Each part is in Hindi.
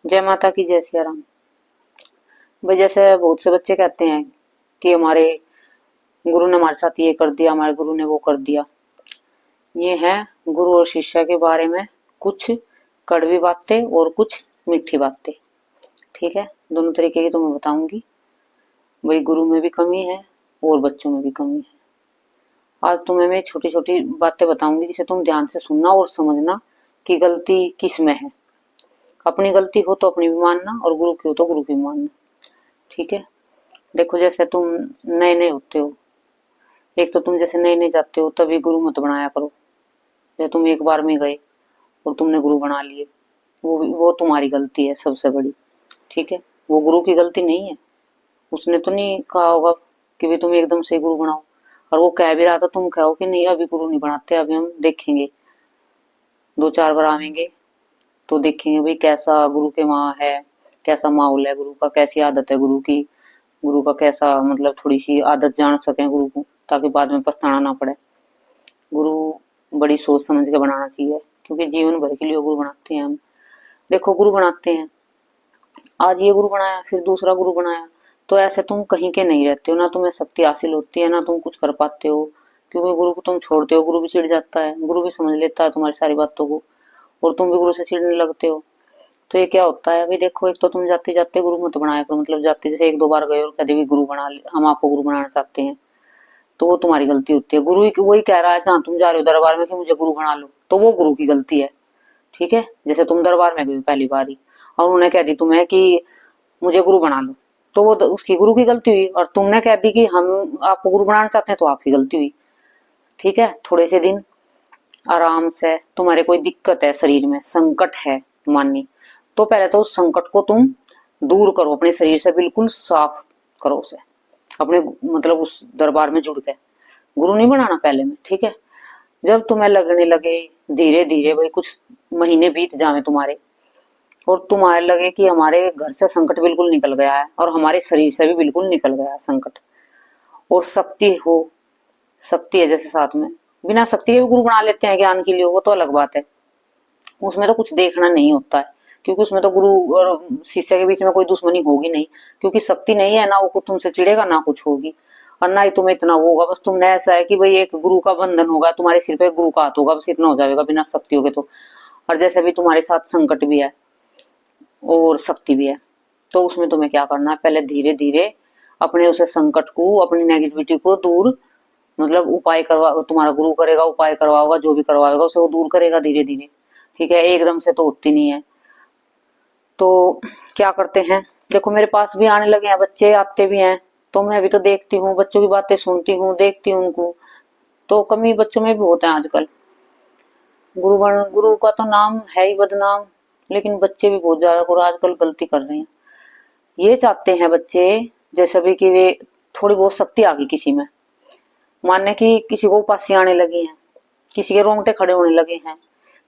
जय माता की, जय सिया राम। भाई जैसे बहुत से बच्चे कहते हैं कि हमारे गुरु ने हमारे साथ ये कर दिया, हमारे गुरु ने वो कर दिया। ये है गुरु और शिष्य के बारे में कुछ कड़वी बातें और कुछ मीठी बातें। ठीक है, दोनों तरीके की तुम्हें बताऊंगी। भाई गुरु में भी कमी है और बच्चों में भी कमी है। आज तुम्हें मैं छोटी छोटी बातें बताऊंगी जिसे तुम ध्यान से सुनना और समझना कि गलती किस में है। अपनी गलती हो तो अपनी भी मानना और गुरु की हो तो गुरु की मानना। ठीक है, देखो जैसे तुम नए नए होते हो, एक तो तुम जैसे नए नए जाते हो तभी गुरु मत बनाया करो। जैसे तुम एक बार में गए और तुमने गुरु बना लिए, वो तुम्हारी गलती है सबसे बड़ी। ठीक है, वो गुरु की गलती नहीं है। उसने तो नहीं कहा होगा कि भाई तुम एकदम से गुरु बनाओ, और वो कह भी रहा था तुम कहो कि नहीं अभी गुरु नहीं बनाते, अभी हम देखेंगे, दो चार बार आवेंगे तो देखेंगे भाई कैसा गुरु के वहां है, कैसा माहौल है गुरु का, कैसी आदत है गुरु की, गुरु का कैसा मतलब थोड़ी सी आदत जान सके गुरु को, ताकि बाद में पछताना ना पड़े। गुरु बड़ी सोच समझ के बनाना चाहिए, क्योंकि जीवन भर के लिए गुरु बनाते हैं हम। देखो गुरु बनाते हैं, आज ये गुरु बनाया फिर दूसरा गुरु बनाया, तो ऐसे तुम कहीं के नहीं रहते हो, ना तुम्हें शक्ति हासिल होती है ना तुम कुछ कर पाते हो। क्योंकि गुरु को तुम छोड़ते हो, गुरु भी चिढ़ जाता है, गुरु भी समझ लेता है तुम्हारी सारी बातों को, और तुम भी गुरु से चिढ़ने लगते हो। तो ये क्या होता है भाई, देखो एक तो तुम जाते जाते गुरु मत बनाया करो, मतलब जाते जैसे एक दो बार गए और कभी भी गुरु बना ले, हम आपको गुरु बनाना चाहते हैं, तो वो तुम्हारी गलती होती है। गुरु ही वही कह रहा है जहाँ तुम जा रहे हो दरबार में कि मुझे गुरु बना लो, तो वो गुरु की गलती है। ठीक है, जैसे तुम दरबार में गए पहली बार ही और उन्होंने कह दी तुम्हें कि मुझे गुरु बना लो, तो वो उसकी गुरु की गलती हुई, और तुमने कह दी कि हम आपको गुरु बनाना चाहते हैं, तो आपकी गलती हुई। ठीक है, थोड़े से दिन आराम से, तुम्हारे कोई दिक्कत है शरीर में, संकट है माननी, तो पहले तो उस संकट को तुम दूर करो अपने शरीर से, बिल्कुल साफ करो उसे अपने, मतलब उस दरबार में जुड़ गए। गुरु नहीं बनाना पहले में। ठीक है, जब तुम्हें लगने लगे धीरे धीरे भाई, कुछ महीने बीत जावे तुम्हारे, और तुम्हारे लगे कि हमारे घर से संकट बिल्कुल निकल गया है और हमारे शरीर से भी बिल्कुल निकल गया है संकट, और शक्ति हो, शक्ति है जैसे साथ में, बिना शक्ति के भी गुरु बना लेते हैं ज्ञान के लिए, वो तो अलग बात है। उसमें तो कुछ देखना नहीं होता है, क्योंकि उसमें तो गुरु और शिष्य के बीच में कोई दुश्मनी होगी नहीं, क्योंकि शक्ति नहीं है ना, वो कुछ तुमसे चिढ़ेगा ना कुछ होगी, और ना ही तुम्हें इतना वो होगा। बस तुमने ऐसा है कि भाई एक गुरु का बंधन होगा तुम्हारे सिर पे, गुरु का हाथ होगा, बस इतना हो जाएगा बिना शक्ति होगे तो। और जैसे भी तुम्हारे साथ संकट भी है और शक्ति भी है, तो उसमें तुम्हें क्या करना है, पहले धीरे धीरे अपने उसे संकट को, अपनी नेगेटिविटी को दूर, मतलब उपाय करवा, तुम्हारा गुरु करेगा, उपाय करवाओगा, जो भी करवाएगा उसे वो दूर करेगा धीरे धीरे। ठीक है, एकदम से तो होती नहीं है। तो क्या करते हैं, देखो मेरे पास भी आने लगे हैं बच्चे, आते भी हैं, तो मैं भी तो देखती हूँ, बच्चों की बातें सुनती हूँ, देखती हूँ उनको, तो कमी बच्चों में भी होता है आजकल। गुरु का तो नाम है ही बदनाम, लेकिन बच्चे भी बहुत ज्यादा गुरु आजकल गलती कर रहे हैं। ये चाहते हैं बच्चे जैसे भी कि वे थोड़ी बहुत शक्ति आ गई किसी में, मानने की किसी को उपासी आने लगी है, किसी के रोंगटे खड़े होने लगे हैं,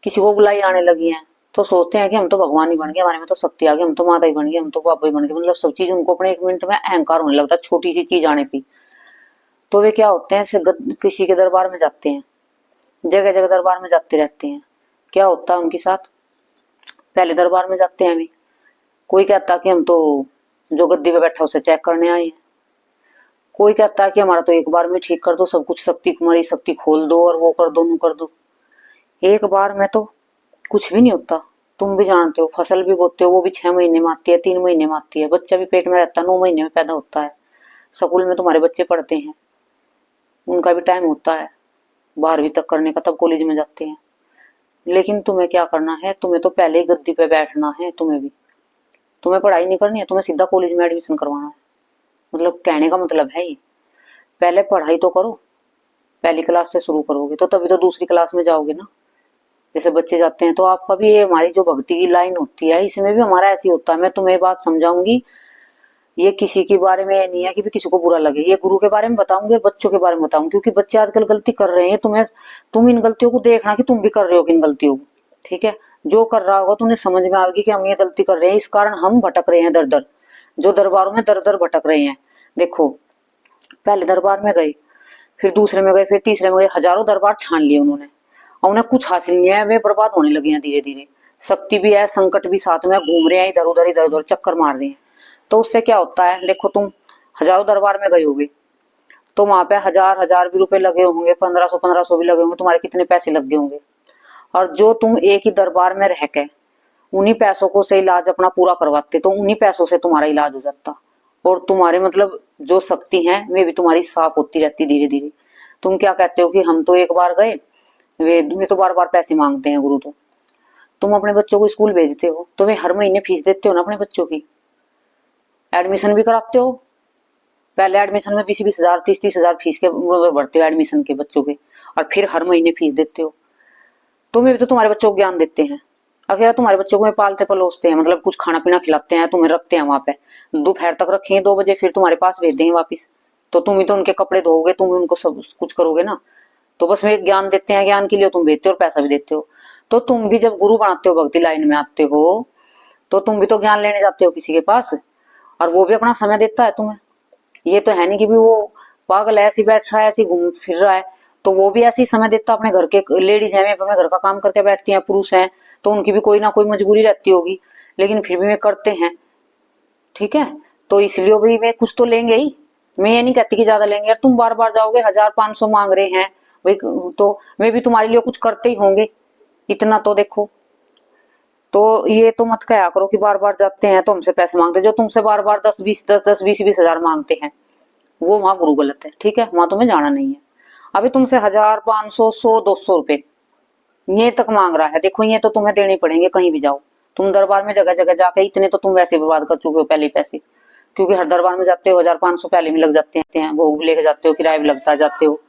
किसी को बुलाई आने लगी है, तो सोचते हैं कि हम तो भगवान ही बन गए, हमारे में तो शक्ति आ गई, हम तो माता ही बन गए, हम तो पापा ही बन गए, मतलब सब चीज उनको अपने एक मिनट में अहंकार होने लगता है छोटी सी चीज आने की। तो वे क्या होते हैं, किसी के दरबार में जाते हैं, जगह जगह दरबार में जाते रहते हैं। क्या होता है उनके साथ, पहले दरबार में जाते हैं अभी, कोई कहता कि हम तो जो गद्दी पे बैठा उसे चेक करने आए हैं, कोई कहता है कि हमारा तो एक बार में ठीक कर दो सब कुछ, शक्ति तुम्हारी शक्ति खोल दो और वो कर दो नू कर दो। एक बार में तो कुछ भी नहीं होता, तुम भी जानते हो, फसल भी बोते हो वो भी 6 महीने में आती है, 3 महीने में आती है, बच्चा भी पेट में रहता है 9 महीने में पैदा होता है, स्कूल में तुम्हारे बच्चे पढ़ते हैं, उनका भी टाइम होता है 12वीं तक करने का, तब कॉलेज में जाते हैं। लेकिन तुम्हें क्या करना है, तुम्हें तो पहले ही गद्दी पे बैठना है, तुम्हें भी, तुम्हें पढ़ाई नहीं करनी है, तुम्हें सीधा कॉलेज में एडमिशन करवाना है। मतलब कहने का मतलब है ये, पहले पढ़ाई तो करो, पहली क्लास से शुरू करोगे तो तभी तो दूसरी क्लास में जाओगे ना। जैसे बच्चे जाते हैं तो आपका भी, ये हमारी जो भक्ति की लाइन होती है इसमें भी हमारा ऐसी होता है। मैं तुम्हें बात समझाऊंगी, ये किसी के बारे में नहीं है कि भी किसी को बुरा लगे, ये गुरु के बारे में बताऊंगी और बच्चों के बारे में बताऊंगी, क्योंकि बच्चे आजकल गलती कर रहे हैं, तुम इन गलतियों को देखना कि तुम भी कर रहे हो इन गलतियों को। ठीक है, जो कर रहा होगा तुम्हें समझ में आएगी कि हम ये गलती कर रहे हैं, इस कारण हम भटक रहे हैं दर दर, जो दरबारों में दर दर भटक रहे हैं। देखो पहले दरबार में गए, फिर दूसरे में गए, फिर तीसरे में गए, हजारों दरबार छान लिए उन्होंने, और उन्हें कुछ हासिल नहीं है, वे बर्बाद होने लगे हैं धीरे धीरे। शक्ति भी है, संकट भी साथ में, घूम रहे हैं इधर उधर चक्कर मार रहे हैं। तो उससे क्या होता है, देखो तुम हजारों दरबार में गए होगे, तो वहां पे हजार हजार भी रुपए लगे होंगे, 1500 भी लगे होंगे, तुम्हारे कितने पैसे लग गए होंगे। और जो तुम एक ही दरबार में रह के उन्हीं पैसों को से इलाज अपना पूरा करवाते, तो उन्हीं पैसों से तुम्हारा इलाज हो जाता। और तुम्हारे मतलब जो शक्ति है वे भी तुम्हारी साफ होती रहती धीरे धीरे। तुम क्या कहते हो कि हम तो एक बार गए, वे तो बार बार पैसे मांगते हैं गुरु। तो तुम अपने बच्चों को स्कूल भेजते हो तो वे हर महीने फीस देते हो ना अपने बच्चों की, एडमिशन भी कराते हो। पहले एडमिशन में 20-20 हजार 30-30 हजार फीस के भरते हो एडमिशन के बच्चों के, और फिर हर महीने फीस देते हो। तुम्हें भी तो तुम्हारे बच्चों को ज्ञान देते हैं। अगर तुम्हारे बच्चों को पालते पलोसते हैं, मतलब कुछ खाना पीना खिलाते हैं, तुम्हें रखते हैं वहां पे, दोपहर तक रखेंगे 2 बजे, फिर तुम्हारे पास भेज देंगे वापिस। तो तुम ही तो उनके कपड़े धोगे, तुम ही उनको सब कुछ करोगे ना। तो बस वे ज्ञान देते हैं, ज्ञान के लिए तुम भेजते हो और पैसा भी देते हो। तो तुम भी जब गुरु बनाते हो, भक्ति लाइन में आते हो, तो तुम भी तो ज्ञान लेने जाते हो किसी के पास, और वो भी अपना समय देता है तुम्हें। ये तो है नहीं कि भी वो पागल ऐसे बैठ रहा है, ऐसे घूम फिर रहा है। तो वो भी ऐसे ही समय देता अपने घर के, लेडीज है अपने घर का काम करके बैठती हैं, पुरुष हैं तो उनकी भी कोई ना कोई मजबूरी रहती होगी, लेकिन फिर भी वे करते हैं। ठीक है, तो इसलिए भाई वे कुछ तो लेंगे ही। मैं ये नहीं कहती कि ज्यादा लेंगे यार, तुम बार बार जाओगे, 1500 मांग रहे हैं भाई, तो वे भी तुम्हारे लिए कुछ करते ही होंगे, इतना तो देखो। तो ये तो मत कहा करो कि बार बार जाते हैं तो हमसे पैसे मांगते, जो तुमसे बार बार 10-20 हजार मांगते हैं वो वहां गुरु गलत है। ठीक है, वहां तुम्हें जाना नहीं है। अभी तुमसे 1000, 500, 100, 200 रुपए ये तक मांग रहा है, देखो ये तो तुम्हें देने पड़ेंगे कहीं भी जाओ। तुम दरबार में जगह जगह जाके इतने तो तुम वैसे बर्बाद कर चुके हो पहले ही पैसे, क्योंकि हर दरबार में जाते हो 1000-500 पहले में लग जाते हैं, भोग लेके जाते हो, किराया भी लगता जाते हो,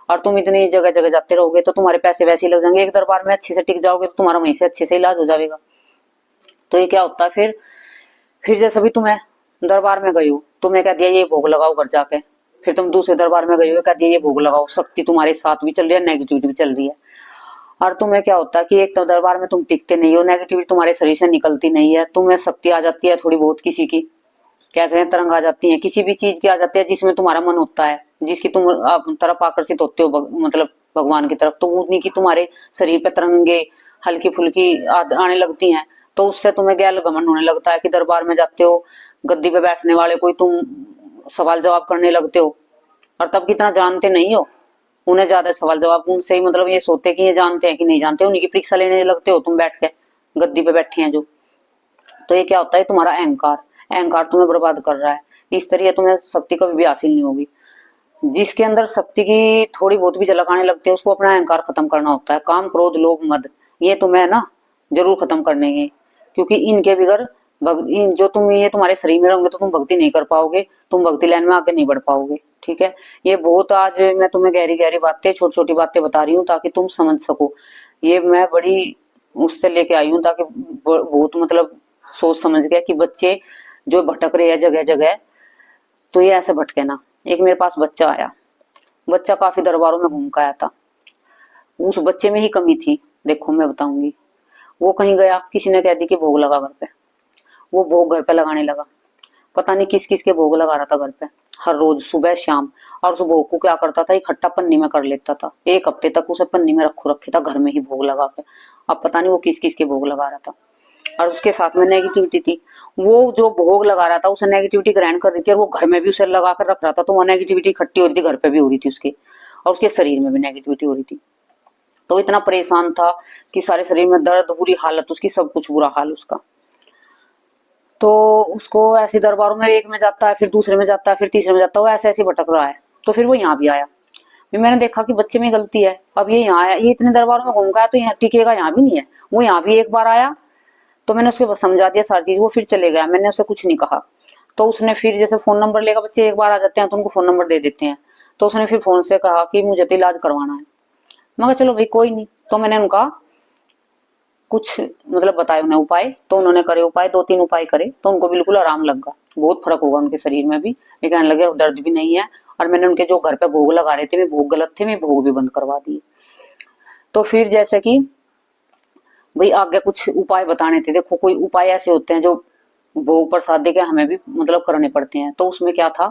और तुम इतनी जगह जगह जाते रहोगे तो तुम्हारे पैसे वैसे ही लग जाएंगे। एक दरबार में अच्छे से टिक जाओगे तो तुम्हारा वहीं से अच्छे से इलाज हो जाएगा। तो ये क्या होता है फिर जैसे भी तुम्हें दरबार में गई हो, तुम्हें कह दिया ये भोग लगाओ घर जाके, फिर तुम दूसरे दरबार में गई हो, कह दिया ये भोग लगाओ, शक्ति तुम्हारे साथ भी चल रही है, नेगेटिविटी भी चल रही है। और तुम्हें क्या होता है कि एक तो दरबार में तुम टिकते नहीं हो, नेगेटिविटी तुम्हारे शरीर से निकलती नहीं है, तुम्हें शक्ति आ जाती है थोड़ी बहुत, किसी की क्या कहते हैं तरंग आ जाती है, किसी भी चीज की आ जाती है जिसमें तुम्हारा मन होता है, जिसकी तुम तरफ आकर्षित होते हो, मतलब भगवान की तरफ, तो उन्हीं की तुम्हारे शरीर पे तरंगे हल्की फुल्की आने लगती हैं। तो उससे तुम्हें गैल गमन होने लगता है कि दरबार में जाते हो, गद्दी पे बैठने वाले कोई तुम सवाल जवाब करने लगते हो, और तब कितना जानते नहीं हो, उन्हें ज्यादा सवाल जवाब उनसे ही मतलब ये सोते कि ये जानते हैं कि नहीं जानते, उन्हीं की परीक्षा लेने लगते हो तुम बैठ के गद्दी पे बैठे हैं जो। तो ये क्या होता है, तुम्हारा अहंकार, अहंकार तुम्हें बर्बाद कर रहा है। इस तरह तुम्हें शक्ति कभी भी हासिल नहीं होगी। जिसके अंदर शक्ति की थोड़ी बहुत भी झलक आने लगती है उसको अपना अहंकार खत्म करना होता है। काम क्रोध लोभ मद ये तुम्हें ना जरूर खत्म करने हैं, क्योंकि इनके बगैर जो तुम ये तुम्हारे शरीर में रहोगे तो तुम भक्ति नहीं कर पाओगे, तुम भक्ति लाइन में आगे नहीं बढ़ पाओगे। ठीक है, ये बहुत आज मैं तुम्हें गहरी गहरी बातें छोटी छोटी बातें बता रही हूँ ताकि तुम समझ सको। ये मैं बड़ी उससे लेके आई हूँ ताकि बहुत मतलब सोच समझ गया कि बच्चे जो भटक रहे हैं जगह जगह, तो ये ऐसे भटके ना। एक मेरे पास बच्चा आया, बच्चा काफी दरबारों में घूम कर आया था, उस बच्चे में ही कमी थी। देखो मैं बताऊंगी, वो कहीं गया, किसी ने कह दी कि भोग लगा घर पे, वो भोग घर पे लगाने लगा, पता नहीं किस किस के भोग लगा रहा था घर पे, हर रोज सुबह शाम। और उस भोग को क्या करता था, इकट्ठा पन्नी में कर लेता था, 1 हफ्ते तक उसे पन्नी में रखे था घर में ही भोग लगा के। अब पता नहीं वो किस किस के भोग लगा रहा था, और उसके साथ में नेगेटिविटी थी। वो जो भोग लगा रहा था उसे नेगेटिविटी ग्रहण कर रही थी, और वो घर में भी उसे लगा कर रख रहा था, तो वो नेगेटिविटी इकट्ठी हो रही थी, घर पे भी हो रही थी उसके, और उसके शरीर में भी नेगेटिविटी हो रही थी। तो इतना परेशान था कि सारे शरीर में दर्द, बुरी हालत उसकी, सब कुछ बुरा हाल उसका। तो उसको ऐसे दरबारों में एक में जाता है, फिर दूसरे में जाता है, फिर तीसरे में जाता है, वो ऐसे ऐसे भटक रहा है। तो फिर वो यहाँ भी आया, फिर मैंने देखा कि बच्चे में गलती है। अब ये यहाँ आया, ये इतने दरबारों में घूम गया तो यहाँ टिकेगा, यहाँ भी नहीं है। वो यहाँ भी एक बार आया तो मैंने उसको समझा दिया सारी चीज, वो फिर चले गया, मैंने उसे कुछ नहीं कहा। तो उसने फिर जैसे फोन नंबर लेगा, बच्चे एक बार आ जाते हैं तो उनको फोन नंबर दे देते हैं, तो उसने फिर फोन से कहा कि मुझे तो इलाज करवाना है। मैं कहा चलो भाई कोई नहीं। तो मैंने उनका कुछ मतलब बताए उन्हें उपाय, तो उन्होंने करे उपाय, 2-3 उपाय करे, तो उनको बिल्कुल आराम लगा, बहुत फर्क होगा उनके शरीर में भी, ये कहने लगे दर्द भी नहीं है। और मैंने उनके जो घर पे भोग लगा रहे थे, वे भोग गलत थे, मैं भोग भी बंद करवा दिए। तो फिर जैसे कि भाई आगे कुछ उपाय बताने थे, देखो कोई उपाय ऐसे होते हैं जो भोग प्रसाद दे के हमें भी मतलब करने पड़ते हैं। तो उसमें क्या था,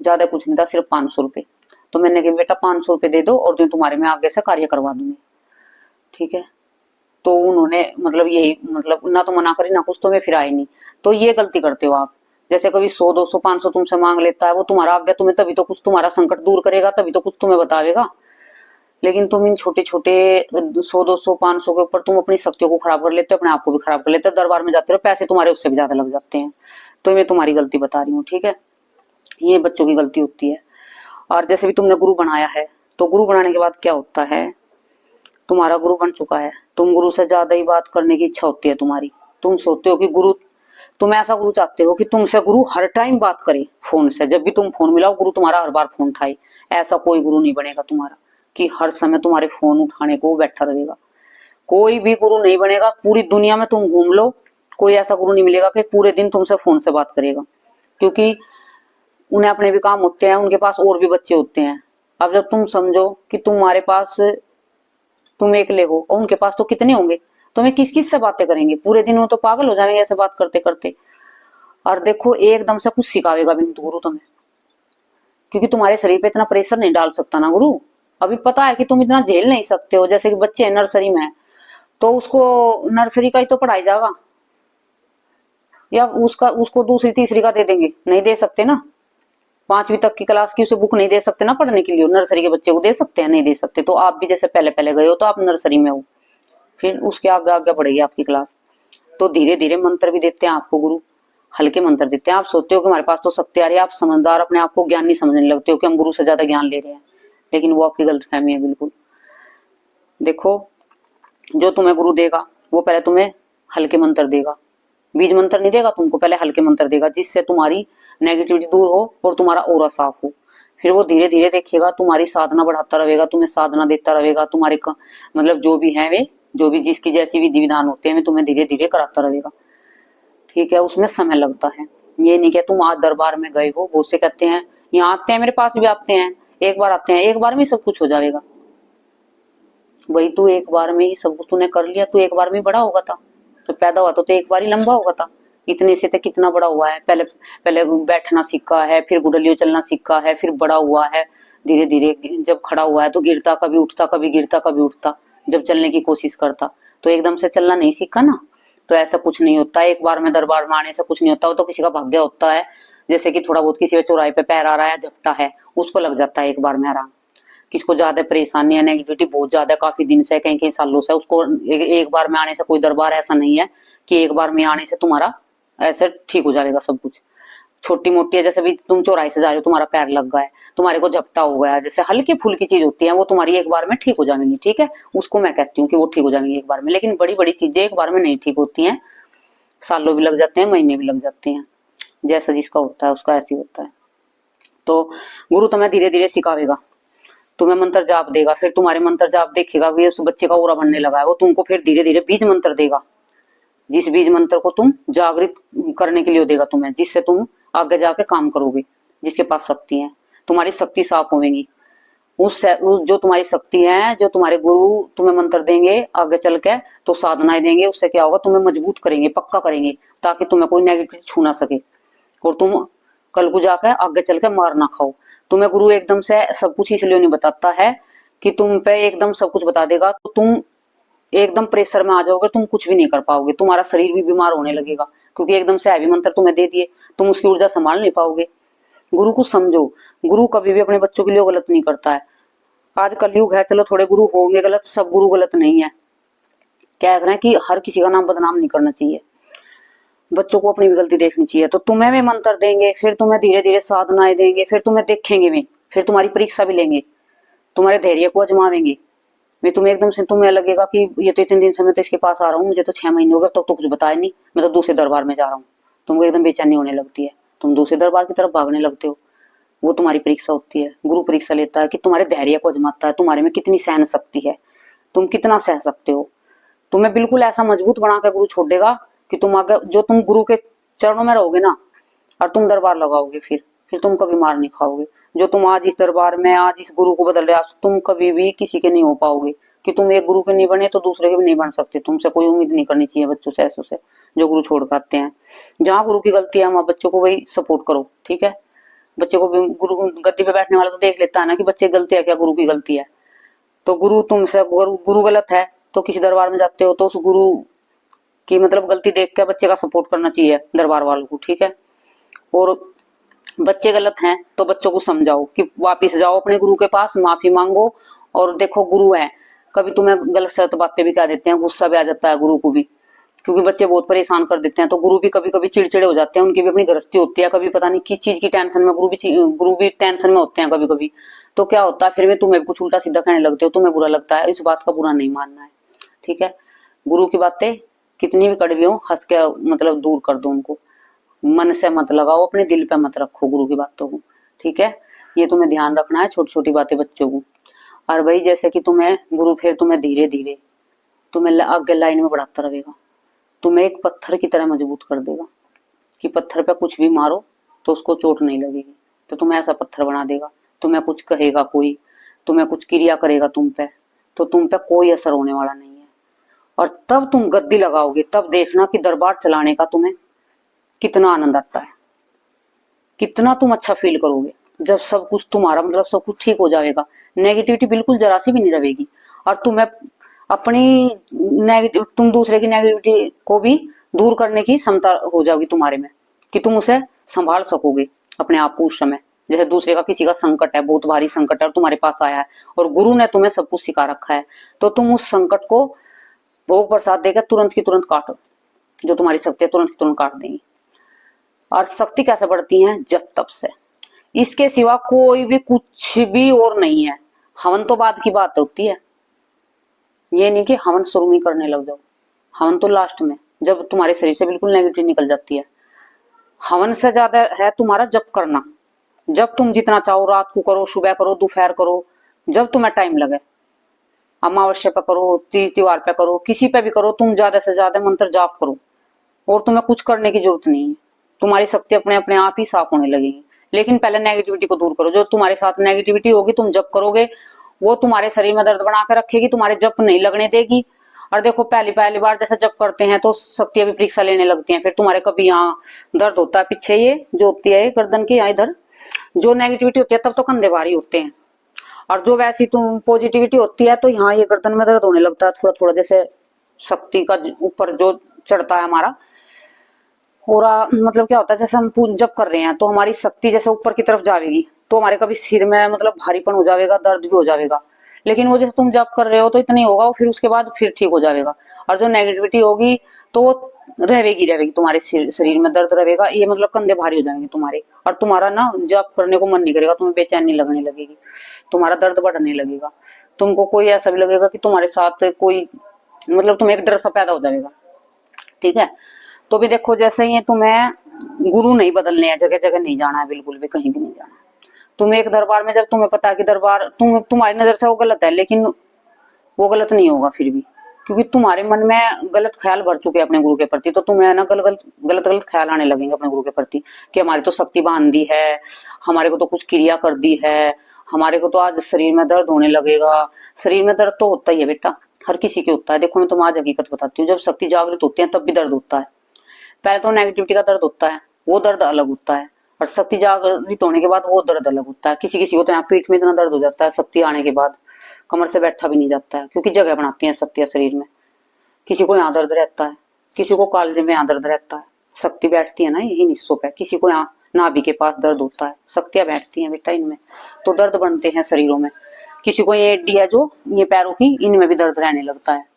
ज्यादा कुछ नहीं था, सिर्फ 500 रुपए। तो मैंने कहा बेटा 500 रुपए दे दो और तुम्हारे में आगे से कार्य करवा दूंगी। ठीक है, तो उन्होंने मतलब यही मतलब ना तो मना करी ना कुछ, तो मैं फिर आई नहीं। तो ये गलती करते हो आप। जैसे कभी 100 200 500 तुमसे मांग लेता है, वो तुम्हारा आज्ञा तुम्हें तभी तो कुछ तुम्हारा संकट दूर करेगा, तभी तो कुछ तुम्हें बतावेगा। लेकिन तुम इन छोटे छोटे 100 200 500 के ऊपर तुम अपनी शक्तियों को खराब कर लेते हो, अपने आप को भी खराब कर लेते हो, दरबार में जाते हो, पैसे तुम्हारे उससे भी ज्यादा लग जाते हैं। तो मैं तुम्हारी गलती बता रही हूँ, ठीक है। ये बच्चों की गलती होती है। और जैसे भी तुमने गुरु बनाया है, तो गुरु बनाने के बाद क्या होता है, तुम्हारा गुरु बन चुका है, तुम गुरु से ज्यादा ही बात करने की इच्छा होती है तुम्हारी। तुम सोचते हो कि गुरु, तुम ऐसा गुरु चाहते हो कि तुमसे गुरु हर टाइम बात करे फोन से, जब भी तुम फोन मिलाओ गुरु तुम्हारा हर बार फोन उठाए। ऐसा कोई गुरु नहीं बनेगा तुम्हारा कि हर समय तुम्हारे फोन उठाने को बैठा रहेगा। कोई भी गुरु नहीं बनेगा, पूरी दुनिया में तुम घूम लो, कोई ऐसा गुरु नहीं मिलेगा कि पूरे दिन तुमसे फोन से बात करेगा। क्योंकि उन्हें अपने भी काम होते हैं, उनके पास और भी बच्चे होते हैं। अब जब तुम समझो कि तुम्हारे पास, तुम अकेले हो और उनके पास तो कितने होंगे, तुम्हें किस किस से बातें करेंगे पूरे दिन, वो तो पागल हो जाएंगे ऐसे बात करते करते। और देखो एकदम से कुछ सिखावेगा भी नहीं तो गुरु तुम्हें, क्योंकि तुम्हारे शरीर पे इतना प्रेशर नहीं डाल सकता ना गुरु। अभी पता है कि तुम इतना झेल नहीं सकते हो। जैसे कि बच्चे नर्सरी में है, तो उसको नर्सरी का ही तो पढ़ाई जाएगा, या उसका उसको दूसरी तीसरी का दे देंगे, नहीं दे सकते ना। 5वीं तक की क्लास की उसे बुक नहीं दे सकते ना पढ़ने के लिए, नर्सरी के बच्चे को दे सकते हैं, नहीं दे सकते। तो आप भी जैसे पहले पहले गए हो तो आप नर्सरी में हो, फिर उसके आगे आगे बढ़ेगी आपकी क्लास। तो धीरे धीरे मंत्र भी देते हैं आपको गुरु, हल्के मंत्र देते हैं। आप सोचते हो कि हमारे पास तो शक्ति आ रही है, आप समझदार अपने आप को ज्ञानी समझने लगते हो कि हम गुरु से ज्यादा ज्ञान ले रहे हैं, लेकिन वो आपकी गलतफहमी है बिल्कुल। देखो, जो तुम्हें गुरु देगा वो पहले तुम्हें हल्के मंत्र देगा, बीज मंत्र नहीं देगा तुमको, पहले हल्के मंत्र देगा, जिससे तुम्हारी नेगेटिविटी दूर हो और तुम्हारा ऑरा साफ हो। फिर वो धीरे धीरे देखिएगा तुम्हारी साधना बढ़ाता रहेगा, तुम्हें साधना देता रहेगा, तुम्हारे मतलब जो भी है वे, जो भी जिसकी जैसी विधि विधान होते हैं, तुम्हें धीरे धीरे कराता रहेगा, ठीक है। उसमें समय लगता है, ये नहीं कि तुम आज दरबार में गए हो, बहुत से कहते हैं यहाँ आते हैं, मेरे पास भी आते हैं, एक बार आते हैं, एक बार में सब कुछ हो जाएगा। वही तू एक बार में ही सब कुछ तूने कर लिया, तू एक बार में बड़ा होगा था, तो पैदा हुआ तो एक बार ही लंबा होगा था, इतने से तो कितना बड़ा हुआ है। पहले पहले बैठना सीखा है, फिर गुडलियों चलना सीखा है, फिर बड़ा हुआ है धीरे धीरे। जब खड़ा हुआ है तो गिरता, कभी उठता, कभी गिरता, कभी उठता, जब चलने की कोशिश करता, तो एकदम से चलना नहीं सीखा ना। तो ऐसा कुछ नहीं होता एक बार में दरबार में आने से, कुछ नहीं होता, वो तो किसी का भाग्य होता है। जैसे कि थोड़ा बहुत किसी पे चौराहे पे पैर आ रहा है, झपटा है, उसको लग जाता है एक बार में आराम। किसको ज्यादा परेशानी है, नेगेटिविटी बहुत ज्यादा काफी दिन से, कहीं कहीं सालों से, उसको एक बार में आने से कोई दरबार ऐसा नहीं है कि एक बार में आने से तुम्हारा ऐसे ठीक हो जाएगा सब कुछ। छोटी मोटी है, जैसे भी तुम चौराहे से जा रहे हो, तुम्हारा पैर लग गया है, तुम्हारे को झपटा हो गया, जैसे हल्की फुल्की चीज होती है वो तुम्हारी एक बार में ठीक हो जाएंगी, ठीक है। उसको मैं कहती हूँ कि वो ठीक हो जाएंगी एक बार में। लेकिन बड़ी बड़ी चीजें एक बार में नहीं ठीक होती हैं, सालों भी लग जाते हैं, महीने भी लग जाते हैं, जैसा जिसका होता है उसका ऐसे होता है। तो गुरु तुम्हें धीरे धीरे सिखावेगा, तुम्हें मंत्र जाप देगा, फिर तुम्हारे मंत्र जाप देखेगा कि उस बच्चे का ओरा बनने लगा है, वो तुमको फिर धीरे धीरे बीज मंत्र देगा, जिस बीज मंत्र को तुम जागृत करने के लिए देगा तुम्हें, जिससे तुम आगे जाके काम करोगे, जिसके पास शक्ति है, तुम्हारी शक्ति साफ होगी। उस जो तुम्हारी शक्ति है, जो तुम्हारे गुरु तुम्हें मंत्र देंगे आगे चल के, तो साधनाएं देंगे, उससे क्या होगा, तुम्हें मजबूत करेंगे, पक्का करेंगे, ताकि तुम्हें कोई नेगेटिव छू ना सके और तुम कल को जाकर आगे चल के मार ना खाओ। तुम्हें गुरु एकदम से सब कुछ इसलिए नहीं बताता है कि तुम पे एकदम सब कुछ बता देगा तो तुम एकदम प्रेशर में आ जाओगे, तुम कुछ भी नहीं कर पाओगे, तुम्हारा शरीर भी बीमार होने लगेगा, क्योंकि एकदम से हैवी मंत्र तुम्हें दे दिए, तुम उसकी ऊर्जा संभाल नहीं पाओगे। गुरु को समझो, गुरु कभी भी अपने बच्चों के लिए गलत नहीं करता है। आज कलयुग है, चलो थोड़े गुरु होंगे गलत, सब गुरु गलत नहीं है। क्या कह रहे हैं कि हर किसी का नाम बदनाम नहीं करना चाहिए, बच्चों को अपनी भी गलती देखनी चाहिए। तो तुम्हें भी मंत्र देंगे, फिर तुम्हें धीरे धीरे साधनाएं देंगे, फिर तुम्हें देखेंगे भी, फिर तुम्हारी परीक्षा भी लेंगे, तुम्हारे धैर्य को आजमावेंगे। मैं तुम्हें एकदम से तुम्हें लगेगा कि ये तो इतने दिन से मैं तो इसके पास आ रहा हूँ, मुझे तो 6 महीने हो गए, तो कुछ बताया नहीं, मैं तो दूसरे दरबार में जा रहा हूँ। तुमको एकदम बेचैनी होने लगती है, तुम दूसरे दरबार की तरफ भागने लगते हो। वो तुम्हारी परीक्षा होती है, गुरु परीक्षा लेता है कि तुम्हारे धैर्य को आजमाता है, तुम्हारे में कितनी सहन शक्ति है, तुम कितना सह सकते हो। तुम्हें बिल्कुल ऐसा मजबूत बना कर गुरु छोड़ देगा कि तुम आगे, जो तुम गुरु के चरणों में रहोगे ना और तुम दरबार लगाओगे, फिर तुम कभी मार नहीं खाओगे। जो तुम आज इस दरबार में, आज इस गुरु को बदल रहे, आज तुम कभी भी किसी के नहीं हो पाओगे, कि तुम एक गुरु के नहीं बने तो दूसरे के भी नहीं बन सकते। तुमसे कोई उम्मीद नहीं करनी चाहिए बच्चों से, ऐसों से जो गुरु छोड़ पाते हैं। जहाँ गुरु की गलती है वहां बच्चों को वही सपोर्ट करो, ठीक है। बच्चे को भी गुरु गद्दी पे बैठने वाला तो देख लेता है ना कि बच्चे गलती है क्या, गुरु की गलती है। तो गुरु तुमसे, गुरु गलत है तो किसी दरबार में जाते हो तो उस गुरु की मतलब गलती देख के बच्चे का सपोर्ट करना चाहिए दरबार वालों को, ठीक है। और बच्चे गलत हैं तो बच्चों को समझाओ कि वापिस जाओ अपने गुरु के पास, माफी मांगो। और देखो गुरु है, कभी तुम्हें गलत सलत बातें भी कह देते हैं, गुस्सा भी आ जाता है गुरु को भी, क्योंकि बच्चे बहुत परेशान कर देते हैं। तो गुरु भी कभी कभी चिड़चिड़े हो जाते हैं, उनकी भी अपनी गृहस्थी होती है, कभी पता नहीं किस चीज की टेंशन में गुरु भी टेंशन में होते हैं कभी कभी। तो क्या होता है फिर भी तुम्हें कुछ उल्टा सीधा कहने लगते हो, तुम्हें बुरा लगता है। इस बात का बुरा नहीं मानना है, ठीक है। गुरु की बातें कितनी भी कड़वी हो, हंस के मतलब दूर कर दो उनको, मन से मत लगाओ, अपने दिल पे मत रखो गुरु की बातों को, ठीक है। ये तुम्हें ध्यान रखना है, छोटी छोटी बातें बच्चों को। और भाई जैसे कि तुम्हें गुरु फिर तुम्हें धीरे धीरे तुम्हें आगे लाइन में बढ़ाता रहेगा, तुम्हें एक पत्थर की तरह मजबूत कर देगा कि पत्थर पे कुछ भी मारो तो उसको चोट नहीं लगेगी। तो तुम्हें ऐसा पत्थर बना देगा, तुम्हें कुछ कहेगा कोई, तुम्हें कुछ क्रिया करेगा तुम पे, तो तुम पे कोई असर होने वाला नहीं है। और तब तुम गद्दी लगाओगे, तब देखना कि दरबार चलाने का तुम्हें कितना आनंद आता है, कितना तुम अच्छा फील करोगे जब सब कुछ तुम्हारा मतलब सब कुछ ठीक हो जाएगा। नेगेटिविटी बिल्कुल जरा सी भी नहीं रहेगी। और तुम्हें अपनी नेगेटिव, तुम दूसरे की नेगेटिविटी को भी दूर करने की क्षमता हो जाएगी तुम्हारे में, कि तुम उसे संभाल सकोगे अपने आप को उस समय। जैसे दूसरे का किसी का संकट है, बहुत भारी संकट है और तुम्हारे पास आया है और गुरु ने तुम्हें सब कुछ सिखा रखा है, तो तुम उस संकट को भोग प्रसाद देकर तुरंत की तुरंत काटो, जो तुम्हारी शक्ति है तुरंत की तुरंत काट देंगी। और शक्ति कैसे बढ़ती है? जब तप से, इसके सिवा कोई भी कुछ भी और नहीं है। हवन तो बाद की बात होती है, ये नहीं कि हवन शुरू में करने लग जाओ, हवन तो लास्ट में, जब तुम्हारे शरीर से बिल्कुल नेगेटिव निकल जाती है। हवन से ज्यादा है तुम्हारा जप करना। जब तुम जितना चाहो, रात को करो, सुबह करो, दोपहर करो, जब तुम्हें टाइम लगे। अमावस्या पे करो, त्योहार पे करो, किसी पे भी करो, तुम ज्यादा से ज्यादा मंत्र जाप करो और तुम्हें कुछ करने की जरूरत नहीं है। तुम्हारी शक्ति अपने अपने आप ही साफ होने लगेगी। लेकिन पहले नेगेटिविटी को दूर करो। जो तुम्हारे साथ नेगेटिविटी होगी, तुम जप करोगे, वो तुम्हारे शरीर में दर्द बना कर रखेगी, तुम्हारे जप नहीं लगने देगी। और देखो पहली पहली बार जैसे जप करते हैं तो शक्तियां भी परीक्षा लेने लगती हैं, फिर तुम्हारे कभी यहाँ दर्द होता है पीछे, ये जो होती है गर्दन की यहाँ इधर जो नेगेटिविटी होती है, तब तो कंधे भारी होते हैं। और जो वैसी तुम पॉजिटिविटी होती है तो यहाँ ये गर्दन में दर्द होने लगता है थोड़ा थोड़ा, जैसे शक्ति का ऊपर जो चढ़ता है हमारा। और मतलब क्या होता है, जैसे हम जप कर रहे हैं तो हमारी शक्ति जैसे ऊपर की तरफ जाएगी, तो हमारे कभी सिर में मतलब भारीपन हो जाएगा, दर्द भी हो जाएगा। लेकिन वो जैसे तुम जप कर रहे हो तो इतना ही होगा, फिर उसके बाद फिर ठीक हो जाएगा। और जो नेगेटिविटी होगी तो वो रहेगी तुम्हारे शरीर में दर्द रहेगा, ये मतलब कंधे भारी हो जाएंगे तुम्हारे। और तुम्हारा ना जप करने को मन नहीं करेगा, तुम्हें बेचैनी लगने लगेगी, तुम्हारा दर्द बढ़ने लगेगा। तुमको कोई ऐसा भी लगेगा कि तुम्हारे साथ कोई मतलब तुम्हें एक डर सा पैदा हो जाएगा, ठीक है। तो भी देखो जैसे ही तुम्हें गुरु नहीं बदलने हैं, जगह जगह नहीं जाना है, बिल्कुल भी कहीं भी नहीं जाना है। तुम्हें एक दरबार में, जब तुम्हें पता है कि दरबार तुम्हारी नजर से वो गलत है, लेकिन वो गलत नहीं होगा फिर भी, क्योंकि तुम्हारे मन में गलत ख्याल भर चुके हैं अपने गुरु के प्रति। तो तुम्हें ना गलत ख्याल आने लगेंगे अपने गुरु के प्रति कि हमारी तो शक्ति बांध दी है, हमारे को तो कुछ क्रिया कर दी है, हमारे को तो आज शरीर में दर्द होने लगेगा। शरीर में दर्द तो होता ही है बेटा, हर किसी के होता है। देखो मैं तुम्हें आज हकीकत बताती हूँ, जब शक्ति जागृत होती है तब भी दर्द होता है। पहले तो नेगेटिविटी का दर्द होता है, वो दर्द अलग होता है, और शक्ति जागृत होने के बाद वो दर्द अलग होता है। किसी किसी को तो यहाँ पीठ में इतना दर्द हो जाता है शक्ति आने के बाद, कमर से बैठा भी नहीं जाता है, क्योंकि जगह बनाती है शक्तियां शरीर में। किसी को यहाँ दर्द रहता है, किसी को कालजे में यहाँ दर्द रहता है, शक्ति बैठती है ना यही हिस्सों पे। किसी को यहाँ नाभि के पास दर्द होता है, शक्तियां बैठती हैं बेटा इनमें, तो दर्द बनते हैं शरीरों में। किसी को ये एडी है जो ये पैरों की, इनमें भी दर्द रहने लगता है।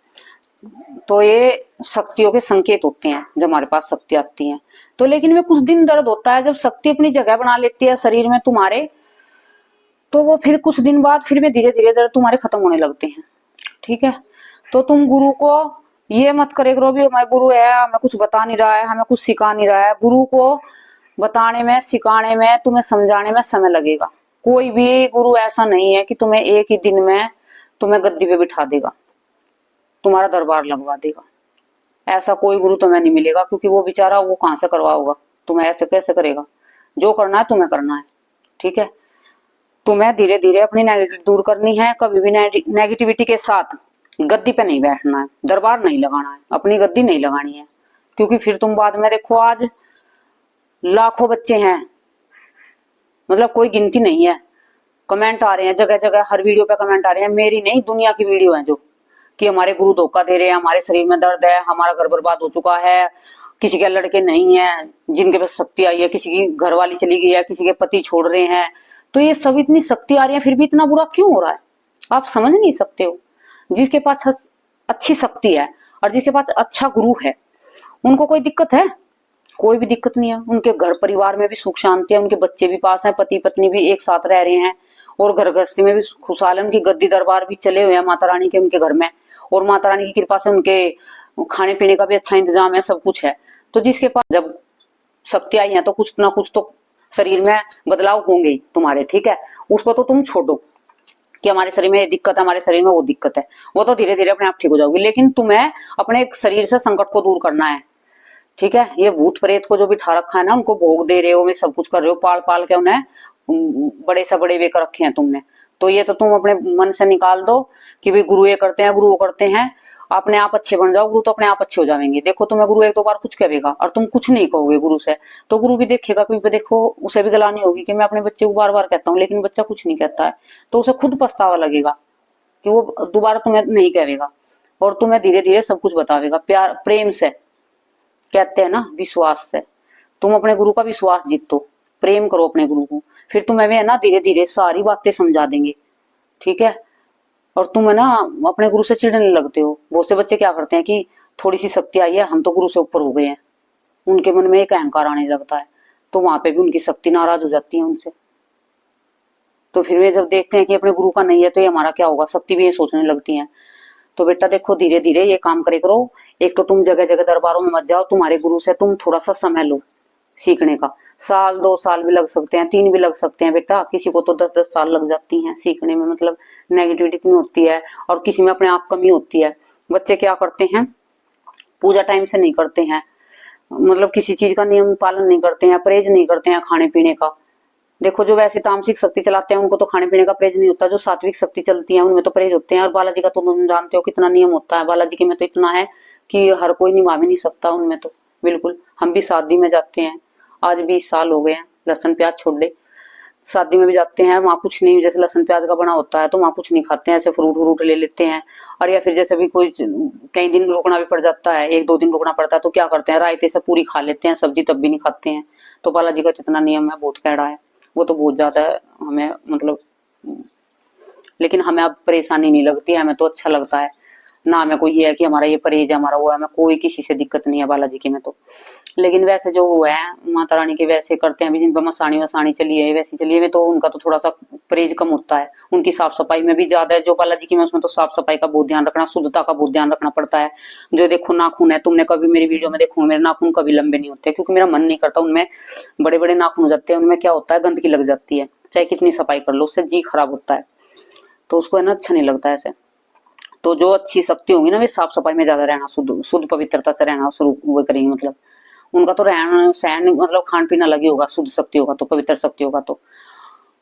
तो ये शक्तियों के संकेत होते हैं जब हमारे पास शक्ति आती है। तो लेकिन में कुछ दिन दर्द होता है, जब शक्ति अपनी जगह बना लेती है शरीर में तुम्हारे, तो वो फिर कुछ दिन बाद फिर में धीरे धीरे दर्द तुम्हारे खत्म होने लगते हैं, ठीक है। तो तुम गुरु को ये मत करे करो भी हमारे गुरु है, हमें कुछ बता नहीं रहा है, हमें कुछ सिखा नहीं रहा है। गुरु को बताने में, सिखाने में, तुम्हें समझाने में समय लगेगा। कोई भी गुरु ऐसा नहीं है कि तुम्हें एक ही दिन में तुम्हें गद्दी पे बिठा देगा, तुम्हारा दरबार लगवा देगा। ऐसा कोई गुरु तुम्हें नहीं मिलेगा, क्योंकि वो बेचारा वो कहां से करवाओगा, तुम्हें ऐसे कैसे करेगा। जो करना है तुम्हें करना है, ठीक है। तुम्हें धीरे धीरे अपनी नेगेटिविटी दूर करनी है। कभी भी नेगेटिविटी के साथ गद्दी पे नहीं बैठना है, दरबार नहीं लगाना है, अपनी गद्दी नहीं लगानी है। क्योंकि फिर तुम बाद में देखो, आज लाखों बच्चे हैं, मतलब कोई गिनती नहीं है, कमेंट आ रहे हैं जगह जगह, हर वीडियो पे कमेंट आ रहे हैं, मेरी नहीं दुनिया की वीडियो है जो कि हमारे गुरु धोखा दे रहे हैं, हमारे शरीर में दर्द है, हमारा घर बर्बाद हो चुका है, किसी के लड़के नहीं है जिनके पास शक्ति आई है, किसी की घरवाली चली गई है, किसी के पति छोड़ रहे हैं, तो ये सब इतनी शक्ति आ रही है फिर भी इतना बुरा क्यों हो रहा है? आप समझ नहीं सकते हो। जिसके पास अच्छी शक्ति है और जिसके पास अच्छा गुरु है, उनको कोई दिक्कत है? कोई भी दिक्कत नहीं है। उनके घर परिवार में भी सुख शांति है, उनके बच्चे भी पास हैं, पति पत्नी भी एक साथ रह रहे हैं, और घर गृहस्थी में भी खुशहाल है। उनकी गद्दी दरबार भी चले हुए हैं माता रानी के उनके घर में, और माता रानी की कृपा से उनके खाने पीने का भी अच्छा इंतजाम है, सब कुछ है। तो जिसके पास जब शक्ति आई है तो कुछ ना कुछ तो शरीर में बदलाव होंगे ही तुम्हारे, ठीक है। उसको तो तुम छोड़ो कि हमारे शरीर में ये दिक्कत है, हमारे शरीर में वो दिक्कत है, वो तो धीरे धीरे अपने आप ठीक हो जाओगी। लेकिन तुम्हें अपने शरीर से संकट को दूर करना है, ठीक है। ये भूत प्रेत को जो बिठा रखा है ना, उनको भोग दे रहे हो, वे सब कुछ कर रहे हो, पाल पाल के उन्हें बड़े से बड़े वे कर रखे हैं तुमने। तो ये तो तुम अपने मन से निकाल दो कि भाई गुरु ये करते हैं, गुरु वो करते हैं, अपने आप अच्छे बन जाओ। गुरु तो अपने आप अच्छे हो जाएंगे। देखो तुम्हें गुरु एक दो बार कुछ कहेगा और तुम कुछ नहीं कहोगे गुरु से, तो गुरु भी देखेगा कि देखो उसे भी गलानी होगी कि मैं अपने बच्चे को बार बार कहता हूँ लेकिन बच्चा कुछ नहीं कहता है, तो उसे खुद पछतावा लगेगा कि वो दोबारा तुम्हें नहीं कहेगा, और तुम्हें धीरे धीरे सब कुछ बतावेगा प्यार प्रेम से। कहते हैं ना विश्वास से। तुम अपने गुरु का विश्वास जीतो, प्रेम करो अपने गुरु को, फिर तुम्हें वे ना धीरे धीरे सारी बातें समझा देंगे, ठीक है। और तुम है ना अपने गुरु से चिढ़ने लगते हो। बहुत से बच्चे क्या करते हैं कि थोड़ी सी शक्ति आई है, हम तो गुरु से ऊपर हो गए हैं, उनके मन में एक अहंकार आने लगता है, तो वहां पे भी उनकी शक्ति नाराज हो जाती है उनसे। तो फिर वे जब देखते हैं कि अपने गुरु का नहीं है तो ये हमारा क्या होगा, शक्ति भी ये सोचने लगती है। तो बेटा देखो धीरे धीरे ये काम करे करो। एक तो तुम जगह जगह दरबारों में मत जाओ, तुम्हारे गुरु से तुम थोड़ा सा समय लो सीखने का। साल 2 साल भी लग सकते हैं, 3 भी लग सकते हैं बेटा, किसी को तो 10-10 साल लग जाती हैं सीखने में। मतलब नेगेटिविटी इतनी होती है और किसी में अपने आप कमी होती है। बच्चे क्या करते हैं, पूजा टाइम से नहीं करते हैं, मतलब किसी चीज का नियम पालन नहीं करते हैं, परहेज नहीं करते हैं खाने पीने का। देखो जो वैसे तामसिक शक्ति चलाते हैं उनको तो खाने पीने का परहेज नहीं होता, जो सात्विक शक्ति चलती है उनमें तो परहेज होते हैं। और बालाजी का तो तुम जानते हो कितना नियम होता है, बालाजी के में तो इतना है कि हर कोई निभा भी नहीं सकता उनमें तो। बिल्कुल, हम भी शादी में जाते हैं, आज 20 साल हो गए हैं, लहसुन प्याज छोड़ दे, शादी में भी जाते हैं, वहाँ कुछ नहीं, जैसे लहसुन प्याज का बना होता है तो वहाँ कुछ नहीं खाते हैं, ऐसे फ्रूट व्रूट ले लेते हैं। और या फिर जैसे भी कोई कई दिन रुकना भी पड़ जाता है, 1-2 दिन रुकना पड़ता है, तो क्या करते हैं रायते से पूरी खा लेते हैं, सब्जी तब भी नहीं खाते हैं। तो बालाजी का जितना नियम है बहुत कैड़ा है, वो तो बहुत ज्यादा है हमें, मतलब लेकिन हमें अब परेशानी नहीं लगती है, हमें तो अच्छा लगता है ना। हमें कोई ये है कि हमारा ये परहेज है, हमारा वो है, हमें कोई किसी से दिक्कत नहीं है बालाजी की में तो। लेकिन वैसे जो वो है माता रानी के वैसे करते हैं, जिन पर मसानी वसानी चली है वैसी चली है, तो उनका तो थोड़ा सा परहेज कम होता है। उनकी साफ सफाई में भी ज्यादा है जो बालाजी की में, उसमें तो साफ सफाई का बहुत ध्यान रखना, शुद्धता का बहुत ध्यान रखना पड़ता है। जो देखो नाखून है, तुमने कभी मेरी वीडियो में देखो मेरे नाखून कभी लंबे नहीं होते, क्योंकि मेरा मन नहीं करता, उनमें बड़े बड़े नाखून हो जाते हैं, उनमें क्या होता है गंदगी लग जाती है, चाहे कितनी सफाई कर लो उससे जी खराब होता है, तो उसको है ना अच्छा नहीं लगता ऐसे। तो जो अच्छी शक्ति होगी ना वे साफ सफाई में ज्यादा रहना, शुद्ध शुद्ध पवित्रता से रहना शुरू वो करेंगे। मतलब उनका तो रहन सहन मतलब खान पीना लगी होगा, शुद्ध शक्ति होगा तो, पवित्र शक्ति होगा तो।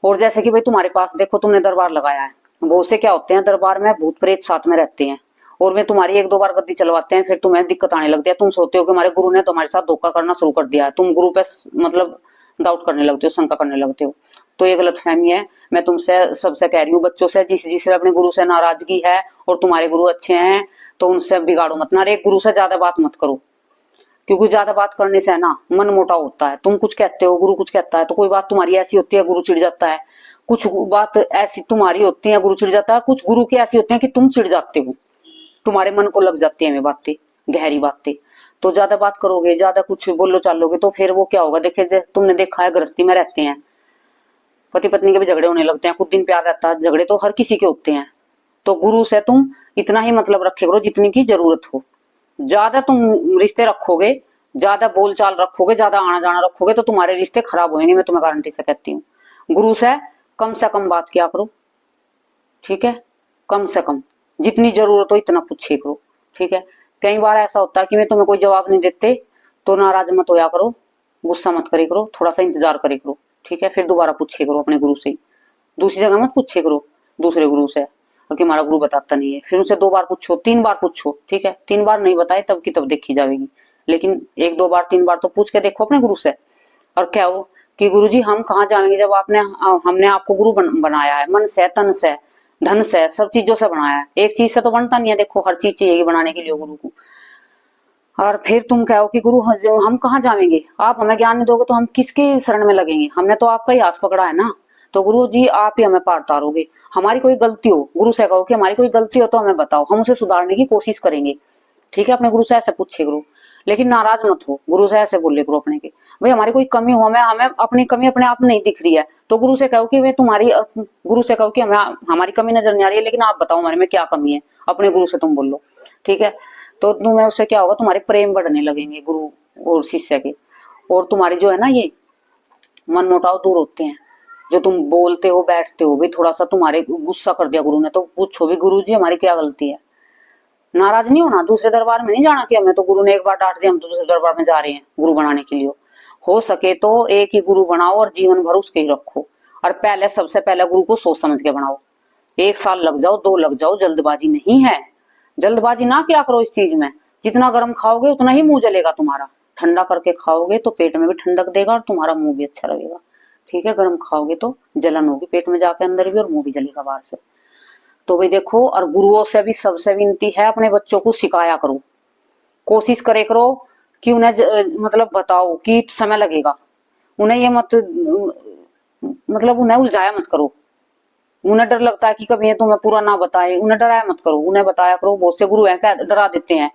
और जैसे कि भाई तुम्हारे पास देखो तुमने दरबार लगाया है, बहुत से क्या होते हैं दरबार में भूत प्रेत साथ में रहते हैं, और वे तुम्हारी 1-2 बार गद्दी चलवाते हैं, फिर तुम्हें दिक्कत आने लगती है। तुम सोचते हो कि हमारे गुरु ने तुम्हारे साथ धोखा करना शुरू कर दिया है, तुम गुरु पे मतलब डाउट करने लगते हो, शंका करने लगते हो। तो ये गलत फहमी है। मैं तुमसे सबसे कह रही हूँ, बच्चों से जिस अपने गुरु से नाराजगी है और तुम्हारे गुरु अच्छे हैं तो उनसे बिगाड़ो मत ना। एक गुरु से ज्यादा बात मत करो, क्योंकि ज्यादा बात करने से ना मन मोटा होता है। तुम कुछ कहते हो, गुरु कुछ कहता है, तो कोई बात तुम्हारी ऐसी होती है गुरु चिढ़ जाता है, कुछ बात ऐसी तुम्हारी होती है गुरु चिढ़ जाता है, कुछ गुरु की ऐसी होती है कि तुम चिढ़ जाते हो, तुम्हारे मन को लग जाती है वे बातें, गहरी बातें। तो ज्यादा बात करोगे, ज्यादा कुछ बोलो चालोगे तो फिर वो क्या होगा। देखे तुमने देखा है गृहस्थी में रहते हैं, पति पत्नी के भी झगड़े होने लगते हैं, कुछ दिन प्यार रहता है, झगड़े तो हर किसी के होते हैं। तो गुरु से तुम इतना ही मतलब रखे करो जितनी की जरूरत हो। ज्यादा तुम रिश्ते रखोगे, ज्यादा बोलचाल रखोगे, ज्यादा आना जाना रखोगे तो तुम्हारे रिश्ते खराब होंगे, मैं तुम्हें गारंटी से कहती हूँ। गुरु से कम बात किया करो, ठीक है, कम से कम जितनी जरूरत हो इतना पूछे करो, ठीक है। कई बार ऐसा होता है कि मैं तुम्हें कोई जवाब नहीं देते तो नाराज मत होया करो, गुस्सा मत करे करो, थोड़ा सा इंतजार करे करो, ठीक है। फिर दोबारा पूछे करो अपने गुरु से, दूसरी जगह मत पूछे करो दूसरे गुरु से कि हमारा गुरु बताता नहीं है। फिर उनसे 2 बार पूछो, 3 बार पूछो, ठीक है। 3 बार नहीं बताए तब की तब देखी जाएगी, लेकिन 1-2 बार 3 बार तो पूछ के देखो अपने गुरु से। और क्या हो कि गुरु जी हम कहाँ जाएंगे जब आपने हमने आपको गुरु बनाया है, मन से तन से धन से, सब चीजों से बनाया है। एक चीज से तो बनता नहीं है, देखो हर चीज चाहिए बनाने के लिए गुरु को। और फिर तुम कहो कि गुरु जो हम कहाँ जाएंगे, आप हमें ज्ञान नहीं दोगे तो हम किसकी शरण में लगेंगे, हमने तो आपका ही हाथ पकड़ा है ना। तो गुरु जी आप ही हमें पार उतारोगे। हमारी कोई गलती हो, गुरु से कहो कि हमारी कोई गलती हो तो हमें बताओ, हम उसे सुधारने की कोशिश करेंगे। ठीक है, अपने गुरु से ऐसे पूछे गुरु, लेकिन नाराज मत हो, गुरु से ऐसे बोले गुरु अपने के, भाई हमारी कोई कमी हो, हमें हमें अपनी कमी अपने आप नहीं दिख रही है, तो गुरु से कहो कि वे तुम्हारी, गुरु से कहो कि हमें हमारी कमी नजर नहीं आ रही है, लेकिन आप बताओ हमारे में क्या कमी है, अपने गुरु से तुम बोलो। ठीक है, तो तुम्हें उससे क्या होगा, तुम्हारे प्रेम बढ़ने लगेंगे गुरु और शिष्य के, और तुम्हारी जो है ना ये मन मुटाव दूर होते हैं। जो तुम बोलते हो बैठते हो, भाई थोड़ा सा तुम्हारे गुस्सा कर दिया गुरु ने तो पूछो भी गुरु जी हमारी क्या गलती है। नाराज नहीं होना, दूसरे दरबार में नहीं जाना कि हमें तो गुरु ने एक बार डांट दिया हम तो दूसरे दरबार में जा रहे हैं गुरु बनाने के लिए। हो सके तो एक ही गुरु बनाओ और जीवन भर उसके ही रखो, और पहले सबसे पहले गुरु को सोच समझ के बनाओ। 1 साल लग जाओ, 2 लग जाओ, जल्दबाजी नहीं है। जल्दबाजी ना क्या करो इस चीज में, जितना गर्म खाओगे उतना ही मुंह जलेगा तुम्हारा, ठंडा करके खाओगे तो पेट में भी ठंडक देगा और तुम्हारा मुंह भी अच्छा लगेगा। ठीक है, गर्म खाओगे तो जलन होगी पेट में जाके अंदर भी, और मुंह भी जलेगा बाहर से। तो भाई देखो, और गुरुओं से भी सबसे विनती है, अपने बच्चों को सिखाया करो, कोशिश करे करो कि उन्हें मतलब बताओ कि समय लगेगा, उन्हें ये मत मतलब उन्हें उलझाया मत करो। उन्हें डर लगता है कि कभी ये तुम्हें पूरा ना बताए, उन्हें डराया मत करो, उन्हें बताया करो। बहुत से गुरु हैं क्या डरा देते हैं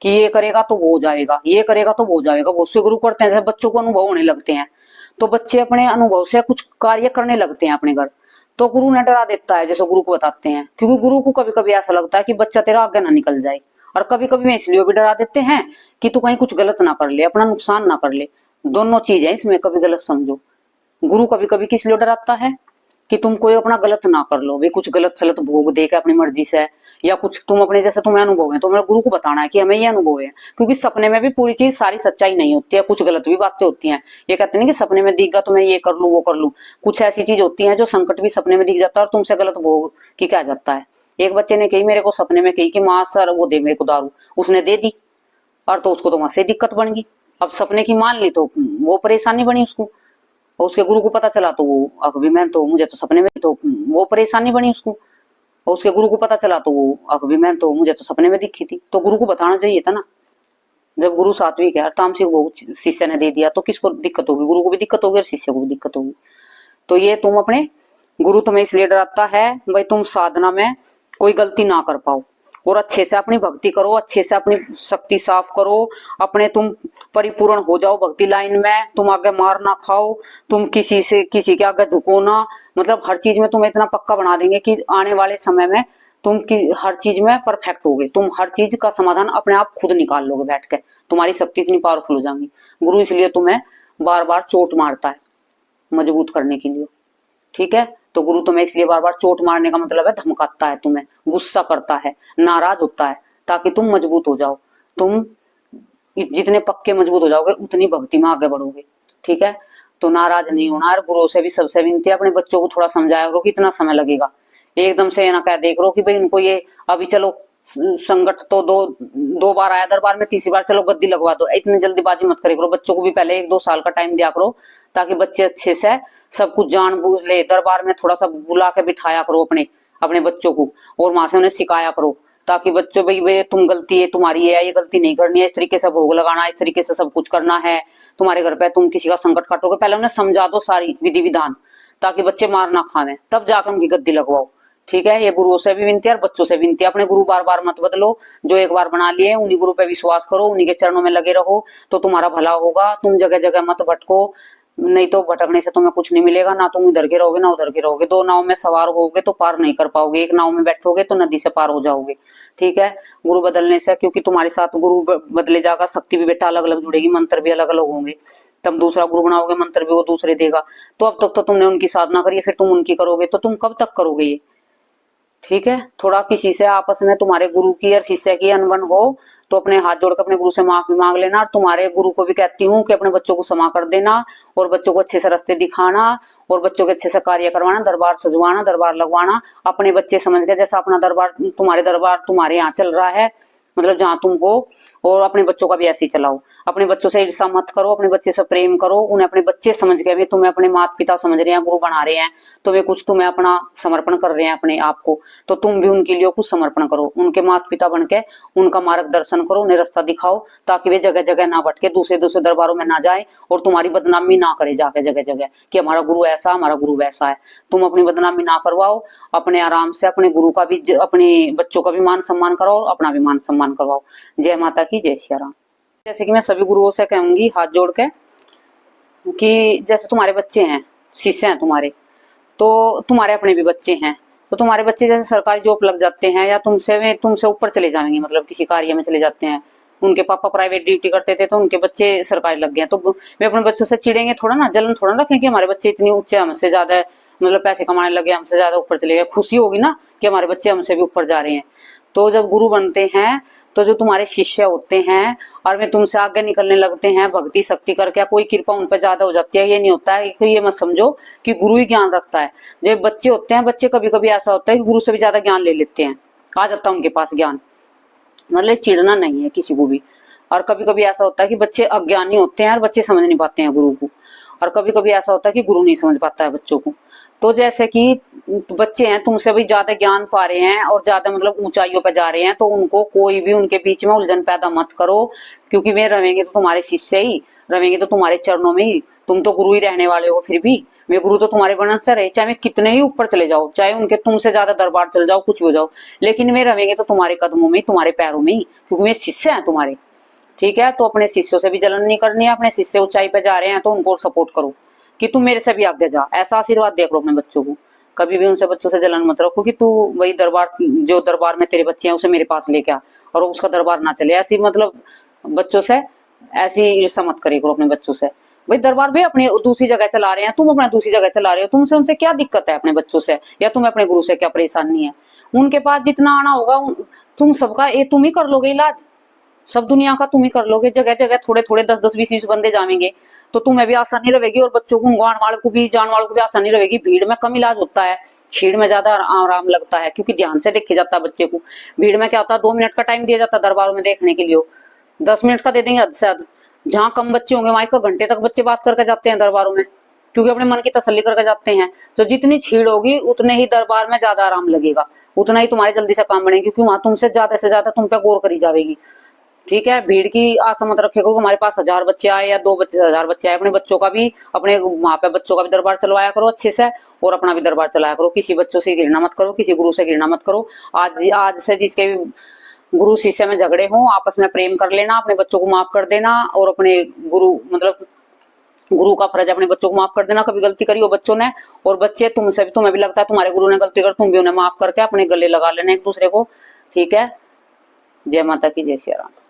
कि ये करेगा तो वो हो जाएगा, ये करेगा तो वो हो जाएगा। बहुत से गुरु करते हैं, जैसे बच्चों को अनुभव होने लगते हैं तो बच्चे अपने अनुभव से कुछ कार्य करने लगते हैं अपने घर, तो गुरु ने डरा देता है जैसे गुरु को बताते हैं, क्योंकि गुरु को कभी कभी ऐसा लगता है कि बच्चा तेरा आगे ना निकल जाए। और कभी कभी में इसलिए भी डरा देते हैं कि तू कहीं कुछ गलत ना कर ले, अपना नुकसान ना कर ले। दोनों चीज है इसमें, कभी गलत समझो। गुरु कभी कभी किस लिए डराता है कि तुम कोई अपना गलत ना कर लो, वे कुछ गलत सलत भोग दे के अपनी मर्जी से, या कुछ तुम अपने जैसे तुम्हें अनुभव है तो मेरे गुरु को बताना है कि हमें ये अनुभव है, क्योंकि सपने में भी पूरी चीज सारी सच्चाई नहीं होती है, कुछ गलत भी बातें होती हैं। ये कहते नहीं कि सपने में दिख गया तो मैं ये कर लूं वो कर लूं, कुछ ऐसी चीज होती है जो संकट भी सपने में दिख जाता है और तुमसे गलत भोग की क्या जाता है। एक बच्चे ने कही मेरे को सपने में कही कि माँ सर वो दे मेरे को दारू, उसने दे दी और तो उसको तो वहां से दिक्कत बन गई। अब सपने की मान ली तो वो परेशानी बनी उसको, और उसके गुरु को पता चला तो वो अकबी मैं तो मुझे तो सपने में तो वो परेशानी बनी उसको, और उसके गुरु को पता चला तो वो अकबी मैं तो मुझे तो सपने में दिखी थी। तो गुरु को बताना चाहिए था ना, जब गुरु सात्विक है, तामसिक वो शिष्य ने दे दिया तो किसको दिक्कत होगी, गुरु को भी दिक्कत होगी और शिष्य को भी दिक्कत होगी। तो ये तुम अपने गुरु तुम्हें इसलिए डराता है भाई तुम साधना में कोई गलती ना कर पाओ, और अच्छे से अपनी भक्ति करो, अच्छे से अपनी शक्ति साफ करो, अपने तुम परिपूर्ण हो जाओ भक्ति लाइन में, तुम आगे मार ना खाओ, तुम किसी से किसी के आगे झुको ना, मतलब हर चीज में तुम्हें इतना पक्का बना देंगे कि आने वाले समय में तुम हर चीज में परफेक्ट होगे, तुम हर चीज का समाधान अपने आप खुद निकाल लोगे बैठ के, तुम्हारी शक्ति इतनी पावरफुल हो जाएगी। गुरु इसलिए तुम्हें बार बार चोट मारता है मजबूत करने के लिए। ठीक है, तो गुरु तुम्हें इसलिए बार बार चोट मारने का मतलब है धमकाता है, तुम्हें गुस्सा करता है, नाराज होता है, ताकि तुम मजबूत हो जाओ। तुम जितने पक्के मजबूत हो जाओगे उतनी भक्ति में आगे बढ़ोगे। ठीक है, तो नाराज नहीं होना। और गुरु से भी सबसे विनती है अपने बच्चों को थोड़ा समझाया करो, कितना समय लगेगा, एकदम से ना कह देख रो कि भाई उनको ये अभी चलो संकट तो दो बार आया दरबार में, तीसरी बार चलो गद्दी लगवा दो, इतनी जल्दीबाजी मत करे करो। बच्चों को भी पहले 1-2 साल का टाइम दिया करो, ताकि बच्चे अच्छे से सब कुछ जान बूझ ले। दरबार में थोड़ा सा बुला के बिठाया करो अपने अपने बच्चों को, और वहां से उन्हें सिखाया करो, ताकि बच्चों भाई वे तुम गलती है तुम्हारी है, ये गलती नहीं करनी है, इस तरीके से भोग लगाना, इस तरीके से सब कुछ करना है, तुम्हारे घर पे तुम किसी का संकट काटोगे, पहले उन्हें समझा दो सारी विधि विधान, ताकि बच्चे मार ना खावे, तब जाकर उनकी गद्दी लगवाओ। ठीक है, ये गुरुओं से भी विनती है और बच्चों से विनती है। अपने गुरु बार बार मत बदलो, जो एक बार बना लिए उन्हीं गुरु पे विश्वास करो, उन्हीं के चरणों में लगे रहो, तो तुम्हारा भला होगा। तुम जगह जगह मत भटको, नहीं तो भटकने से तुम्हें कुछ नहीं मिलेगा, ना तुम इधर के रहोगे ना उधर के रहोगे। 2 नाव में सवार होगे तो पार नहीं कर पाओगे, एक नाव में बैठोगे तो नदी से पार हो जाओगे। ठीक है, गुरु बदलने से, क्योंकि तुम्हारे साथ गुरु बदले जाएगा, शक्ति भी बेटा अलग अलग जुड़ेगी, मंत्र भी अलग अलग होंगे, तब दूसरा गुरु बनाओगे मंत्र भी वो दूसरे देगा। तो अब तक तो तुमने उनकी साधना करी है, फिर तुम उनकी करोगे तो तुम कब तक करोगे ये। ठीक है, थोड़ा किसी से आपस में तुम्हारे गुरु की और शिष्य की अनबन हो तो अपने हाथ जोड़कर अपने गुरु से माफी मांग लेना। और तुम्हारे गुरु को भी कहती हूँ कि अपने बच्चों को क्षमा कर देना, और बच्चों को अच्छे से रास्ते दिखाना, और बच्चों के अच्छे से कार्य करवाना, दरबार सजवाना, दरबार लगवाना, अपने बच्चे समझ के, जैसा अपना दरबार तुम्हारे यहाँ चल रहा है, मतलब जहाँ तुम हो, और अपने बच्चों का भी ऐसे ही चलाओ। अपने बच्चों से ईर्ष्या मत करो, अपने बच्चे से प्रेम करो, उन्हें अपने बच्चे समझ के भी तुम्हें अपने माता पिता समझ रहे हैं, गुरु बना रहे हैं, तुम्हें कुछ तुम्हें अपना समर्पण कर रहे हैं अपने आप को, तो तुम भी उनके लिए कुछ समर्पण करो, उनके माता पिता बन के उनका मार्गदर्शन करो, उन्हें रास्ता दिखाओ, ताकि वे जगह जगह ना भटके, दूसरे दूसरे दरबारों में ना जाए और तुम्हारी बदनामी ना करे जाके जगह जगह कि हमारा गुरु ऐसा, हमारा गुरु वैसा है। तुम अपनी बदनामी ना करवाओ, अपने आराम से अपने गुरु का भी, अपने बच्चों का भी मान सम्मान कराओ, अपना भी मान सम्मान करवाओ। जय माता की, जय सिया राम। जैसे कि मैं सभी गुरुओं से कहूंगी हाथ जोड़ के कि जैसे तुम्हारे बच्चे हैं, शिष्य हैं तुम्हारे, तो तुम्हारे अपने भी बच्चे हैं, तो तुम्हारे बच्चे जैसे सरकारी जॉब लग जाते हैं या तुमसे ऊपर चले जाएंगे, मतलब किसी कार्य में चले जाते हैं, उनके पापा प्राइवेट ड्यूटी करते थे तो उनके बच्चे सरकारी लग गए, तो वे अपने बच्चों से चिड़ेंगे थोड़ा ना, जलन थोड़ा ना रखें कि हमारे बच्चे इतनी ऊंचे हमसे ज्यादा मतलब पैसे कमाने लगे, हमसे ज्यादा ऊपर चले गए। खुशी होगी ना कि हमारे बच्चे हमसे भी ऊपर जा रहे हैं। तो जब गुरु बनते हैं तो जो तुम्हारे शिष्य होते हैं और वे तुमसे आगे निकलने लगते हैं भक्ति शक्ति करके, कोई कृपा उन पर ज्यादा हो जाती है, ये नहीं होता है कि ये मत समझो कि गुरु ही ज्ञान रखता है। जब बच्चे होते हैं, बच्चे कभी कभी ऐसा होता है कि गुरु से भी ज्यादा ज्ञान ले लेते हैं, आ जाता है उनके पास ज्ञान, मतलब चिढ़ना नहीं है किसी को भी। और कभी कभी ऐसा होता है कि बच्चे अज्ञानी होते हैं और बच्चे समझ नहीं पाते हैं गुरु को, और कभी कभी ऐसा होता है कि गुरु नहीं समझ पाता है बच्चों को। तो जैसे कि बच्चे हैं, तुमसे भी ज्यादा ज्ञान पा रहे हैं और ज्यादा मतलब ऊंचाइयों पर जा रहे हैं, तो उनको कोई भी उनके बीच में उलझन पैदा मत करो, क्योंकि वे रहेंगे तो तुम्हारे शिष्य ही, रहेंगे तो तुम्हारे चरणों में ही, तुम तो गुरु ही रहने वाले हो। फिर भी वे गुरु तो तुम्हारे वर्णन से रहे, चाहे वे कितने ही ऊपर चले जाओ, चाहे उनके तुमसे ज्यादा दरबार चल जाओ, कुछ भी हो जाओ, लेकिन वे रहेंगे तो तुम्हारे कदमों में, तुम्हारे पैरों में ही, क्योंकि वे शिष्य हैं तुम्हारे। ठीक है, तो अपने शिष्यों से भी जलन नहीं करनी है, अपने शिष्य ऊंचाई पे जा रहे हैं तो उनको सपोर्ट करो कि तू मेरे से भी आगे जा, ऐसा आशीर्वाद देख लो अपने बच्चों को। कभी भी उनसे बच्चों से जलन मत रखो कि तू वही दरबार, जो दरबार में तेरे बच्चे हैं उसे मेरे पास लेके आ और उसका दरबार ना चले, ऐसी मतलब बच्चों से ऐसी ईर्ष्या मत करे करो अपने बच्चों से। भाई दरबार भी अपनी दूसरी जगह चला रहे हैं, तुम अपना दूसरी जगह चला रहे हो, तुमसे उनसे क्या दिक्कत है अपने बच्चों से, या तुम्हें अपने गुरु से क्या परेशानी है। उनके पास जितना आना होगा तुम सबका ये तुम ही कर लोगे इलाज, सब दुनिया का तुम ही कर लोगे, जगह जगह थोड़े थोड़े 10-10 20-20 बंदे जाएंगे तो तुम्हें भी आसानी रहेगी और बच्चों को गांव वालों को भी जान वालों को भी आसानी रहेगी। भीड़ में कम इलाज होता है, भीड़ में ज्यादा आराम लगता है, क्योंकि ध्यान से देखे जाता है बच्चे को। भीड़ में क्या होता है, 2 मिनट का टाइम दिया जाता है दरबारों में देखने के लिए, 10 मिनट का दे देंगे हद से हद। जहाँ कम बच्चे होंगे वहां 1 घंटे तक बच्चे बात करके जाते हैं दरबारों में, क्योंकि अपने मन की तसल्ली करके जाते हैं। तो जितनी छीड़ होगी उतने ही दरबार में ज्यादा आराम लगेगा, उतना ही तुम्हारे जल्दी से काम बनेगा, क्योंकि वहां तुमसे ज्यादा से ज्यादा तुम पे गौर करी जाएगी। ठीक है, भीड़ की आशा मत रखे करो, हमारे पास 1000 बच्चे आए या 2000 बच्चे आए, अपने बच्चों का भी, अपने वहां पे बच्चों का भी दरबार चलवाया करो अच्छे से, और अपना भी दरबार चलाया करो। किसी बच्चों से घृणा मत करो, किसी गुरु से घृणा मत करो। आज से जिसके भी गुरु शिष्य में झगड़े हों, आपस में प्रेम कर लेना, अपने बच्चों को माफ कर देना, और अपने गुरु मतलब गुरु का फर्ज है अपने बच्चों को माफ कर देना। कभी गलती करी हो बच्चों ने, और बच्चे तुमसे भी, तुम्हें भी लगता है तुम्हारे गुरु ने गलती कर, तुम भी उन्हें माफ करके अपने गले लगा लेना एक दूसरे को। ठीक है, जय माता की, जय सिया राम।